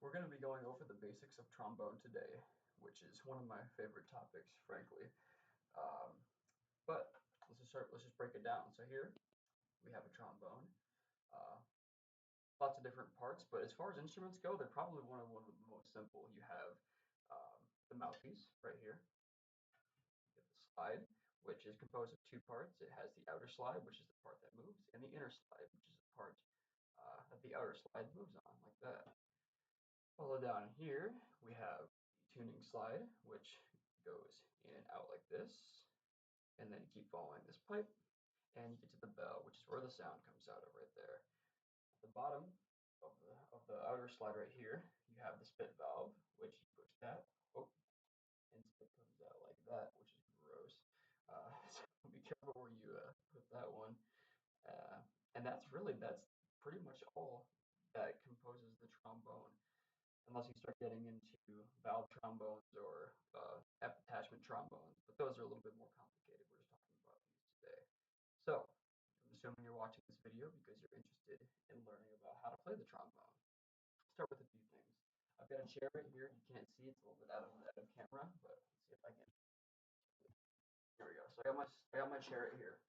We're going to be going over the basics of trombone today, which is one of my favorite topics, frankly. Um, but let's just start. Let's just break it down. So here we have a trombone. Uh, Lots of different parts, but as far as instruments go, they're probably one of the most simple. You have the mouthpiece right here. You have the slide, which is composed of two parts. It has the outer slide, which is the part that moves, and the inner slide, which is the part that the outer slide moves on, like that. Follow down here, we have the tuning slide, which goes in and out like this, and then you keep following this pipe, and you get to the bell, which is where the sound comes out of right there. At the bottom of the outer slide right here, you have the spit valve, which you push that, oh, and spit comes out like that, which is gross. So be careful where you put that one. Uh, and that's pretty much all that composes the trombone unless you start getting into valve trombones or attachment trombones, but those are a little bit more complicated. We're just talking about these today. So, I'm assuming you're watching this video because you're interested in learning about how to play the trombone. Start with a few things. I've got a chair right here. You can't see it's a little bit out of camera, but let's see if I can. Here we go. So I got my chair right here.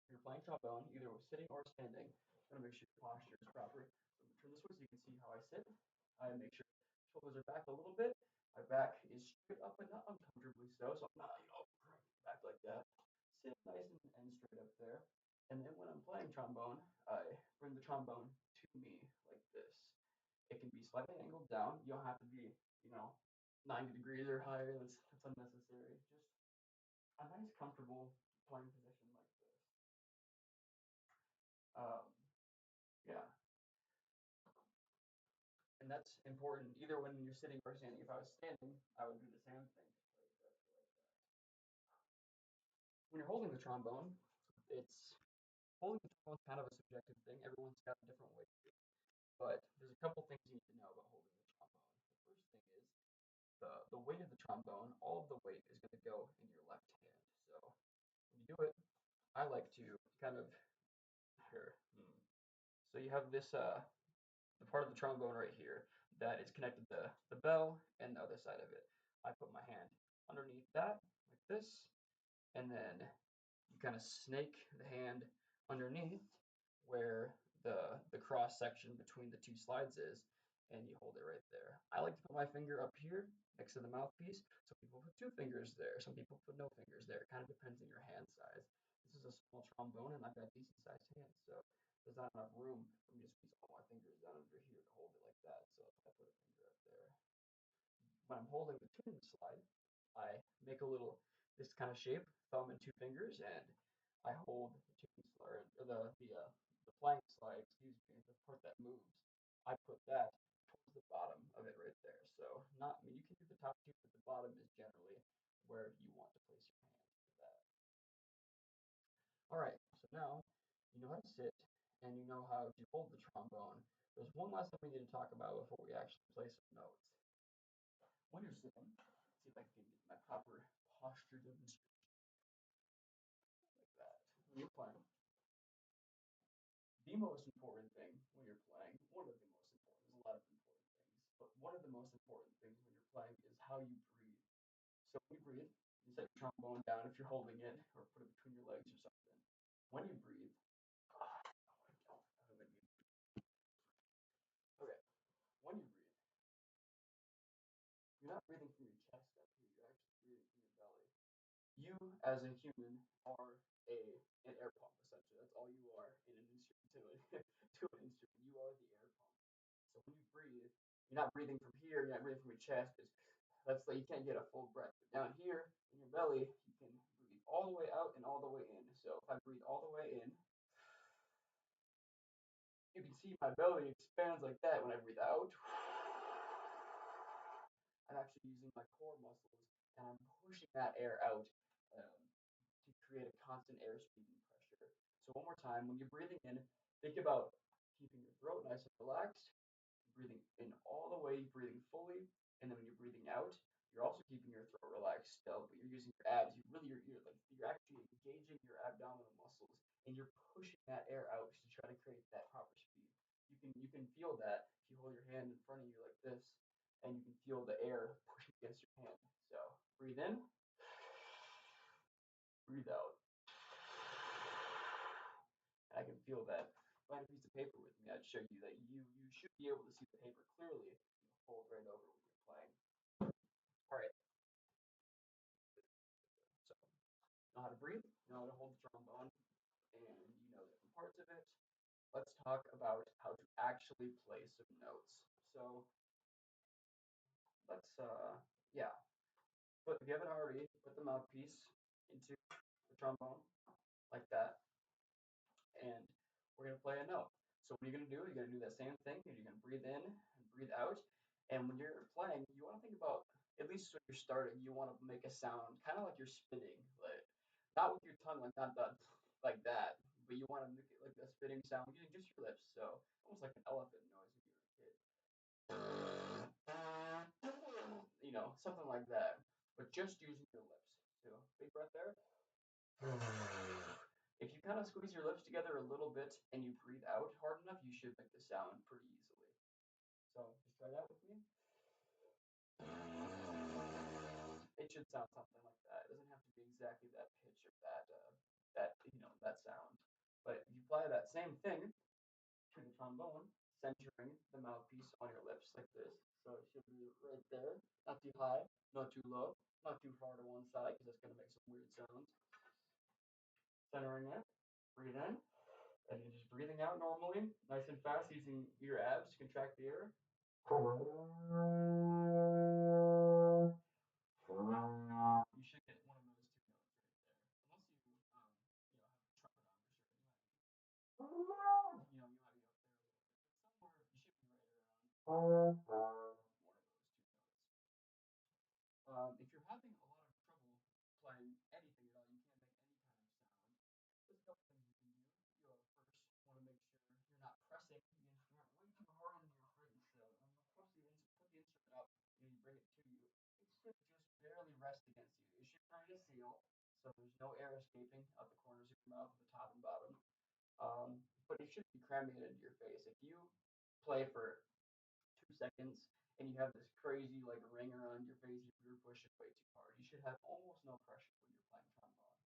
If you're playing trombone, either sitting or standing, I'm gonna make sure your posture is proper. So I'm gonna turn this way so you can see how I sit. I make sure shoulders are back a little bit. My back is straight up, but not uncomfortably so. So I'm not, back like that. Sit nice and straight up there. And then when I'm playing trombone, I bring the trombone to me like this. It can be slightly angled down. You don't have to be, you know, 90 degrees or higher. That's unnecessary. Just a nice, comfortable playing position like this. Um, yeah, and that's important either when you're sitting or standing. If I was standing, I would do the same thing. Just play exactly like that. When you're holding the trombone, it's holding the trombone is kind of a subjective thing. Everyone's got a different way to do it. But there's a couple things you need to know about holding the trombone. The first thing is the weight of the trombone. All of the weight is going to go in your left hand. So when you do it, I like to kind of here. So you have this the part of the trombone right here that is connected to the bell and the other side of it. I put my hand underneath that like this, and then you kind of snake the hand underneath where the cross section between the two slides is, and you hold it right there. I like to put my finger up here next to the mouthpiece. Some people put two fingers there. Some people put no fingers there. It kind of depends on your hand size. This is a small trombone, and I've got decent sized hands, so there's not enough room for me to squeeze all my fingers down under here to hold it like that. So I put a finger up there. When I'm holding the tuning slide, I make a little this kind of shape, thumb and two fingers, and I hold the tuning slide or the playing slide, excuse me, the part that moves. I put that towards the bottom of it right there. So not, I mean, you can do the top two, but the bottom is generally where you want to place your hand for that. All right, so now you know how to sit and you know how to hold the trombone. There's one last thing we need to talk about before we actually play some notes. When you're sitting, see if I can get my proper posture demonstration like that. When you're playing, the most important thing when you're playing, one of the most important, there's a lot of important things, but one of the most important things when you're playing is how you breathe. So when you breathe, you set your trombone down if you're holding it, or put it between your legs or something. When you breathe, okay, when you breathe, you're not breathing from your chest up here, you're actually breathing from your belly. You, as a human, are an air pump essentially. That's all you are in an instrument to an instrument. You are the air pump. So when you breathe, you're not breathing from here. You're not breathing from your chest. That's like you can't get a full breath. But down here in your belly, you can breathe all the way out and all the way in. So if I breathe all the way in, you can see my belly expands like that. When I breathe out, I'm actually using my core muscles and I'm pushing that air out to create a constant airspeed and pressure. So one more time, when you're breathing in, think about keeping your throat nice and relaxed, breathing in all the way, breathing fully, and then when you're breathing out, you're also keeping your throat relaxed still, but you're using your abs. You're actually engaging your abdominal muscles and you're pushing that air out to try to create that proper speed. You can feel that if you hold your hand in front of you like this, and you can feel the air pushing against your hand. So breathe in, breathe out. And I can feel that. If I had a piece of paper with me, I'd show you that you should be able to see the paper clearly. Fold right over when you're playing. All right. So you know how to breathe, you know how to hold the trombone, and you know different parts of it. Let's talk about how to actually play some notes. So let's yeah. But if you haven't already, put the mouthpiece into the trombone like that, and we're gonna play a note. So what are you gonna do? You're gonna do that same thing, and you're gonna breathe in and breathe out. And when you're playing, you want to think about, at least when you're starting, you want to make a sound kind of like you're spitting, like not with your tongue, like not that, like that, but you want to make it like a spitting sound using just your lips. So almost like an elephant noise when you were a kid. You know, something like that, but just using your lips. So big breath there. If you kind of squeeze your lips together a little bit and you breathe out hard enough, you should make the sound pretty easily. So just try that with me. It should sound something like that. It doesn't have to be exactly that pitch or that sound. But if you apply that same thing to the trombone, centering the mouthpiece on your lips like this. So it should be right there, not too high, not too low, not too far to one side because that's going to make some weird sounds. Centering it, breathe in, and you're just breathing out normally, nice and fast, using your abs to contract the air. You should get one of those two notes right there, unless you have a trumpet on for sure. You might be up there a little bit, but somewhere you should be right around one of those two notes. If you're having a lot of trouble playing anything at all, you can't make any kind of sound. There's a couple things you can do. You first want to make sure you're not pressing the instrument way too hard into your face. So put the instrument up and you bring it to you. It should just barely rest against you. It should try to seal, so there's no air escaping out the corners of your mouth at the top and bottom. But it should be cramming it into your face. If you play for 2 seconds and you have this crazy like ring around your face, you're pushing way too hard. You should have almost no pressure when you're playing trombone.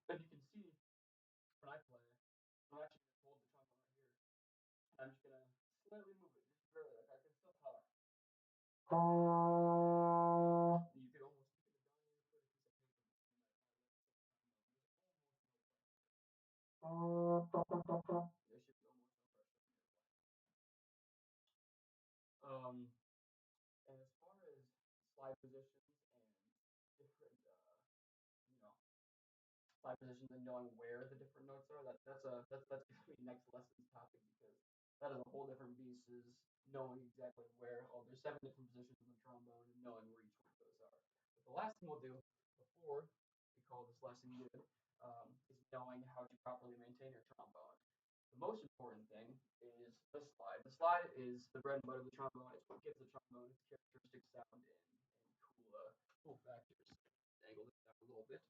But you can see when I play, I'm actually gonna hold the trombone right here. And I'm just gonna slightly move it, just barely. Like I can still talk. You could almost you could have done put a piece of paper between my lips. There should be almost no pressure when you're playing. And as far as slide positions and different, you know, slide positions and knowing where the different notes are, that's gonna be next lesson's topic because that is a whole different beast. Is knowing exactly where. Oh, there's 7 different positions in the trombone and knowing where each one of those are. But the last thing we'll do before we call this lesson good is knowing how to properly maintain your trombone. The most important thing is the slide. The slide is the bread and butter of the trombone. It's what gives the trombone its characteristic sound and cool factors. Angle this down a little bit.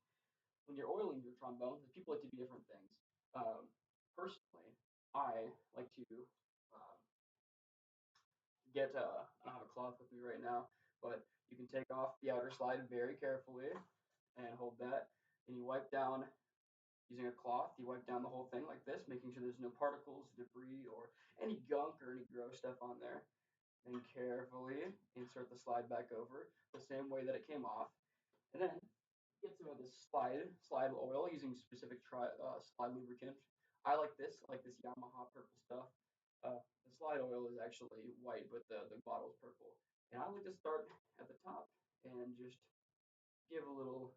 When you're oiling your trombone, people like to do different things. Personally, I like to um, I don't have a cloth with me right now, but you can take off the outer slide very carefully and hold that. And you wipe down using a cloth, you wipe down the whole thing like this, making sure there's no particles, debris, or any gunk or any gross stuff on there. Then carefully insert the slide back over the same way that it came off. And then get some of this slide oil using specific slide lubricant. I like this Yamaha purple stuff. The slide oil is actually white, but the bottle's purple. And I like to start at the top and just give a little,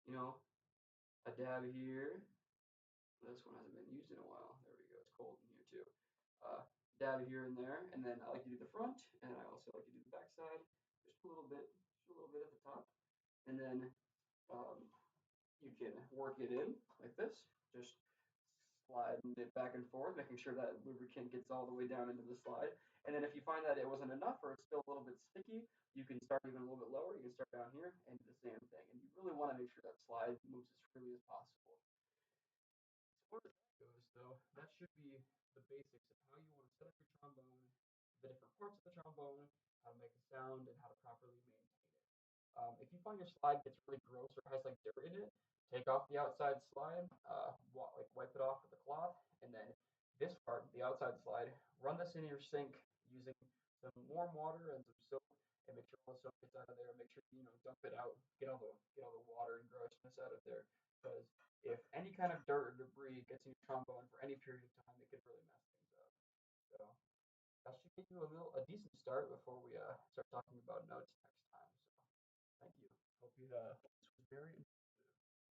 a dab here. This one hasn't been used in a while. There we go. It's cold in here too. Dab here and there, and then I like to do the front, and I also like to do the back side, just a little bit at the top, and then um, you can work it in like this, just sliding it back and forth, making sure that lubricant gets all the way down into the slide. And then if you find that it wasn't enough or it's still a little bit sticky, you can start even a little bit lower. You can start down here and do the same thing. And you really want to make sure that slide moves as freely as possible. As far as that goes, though, that should be the basics of how you want to set up your trombone, the different parts of the trombone, how to make a sound, and how to properly maintain it. If you find your slide gets really gross or has like dirt in it, take off the outside slide, like wipe it off with a cloth, and then this part, the outside slide, run this in your sink using some warm water and some soap, and make sure all the soap gets out of there. Make sure dump it out, get all the water and grossness out of there. Because if any kind of dirt or debris gets in your trombone for any period of time, it can really mess things up. So that should give you a decent start before we start talking about notes next time. So thank you. Hope you this was very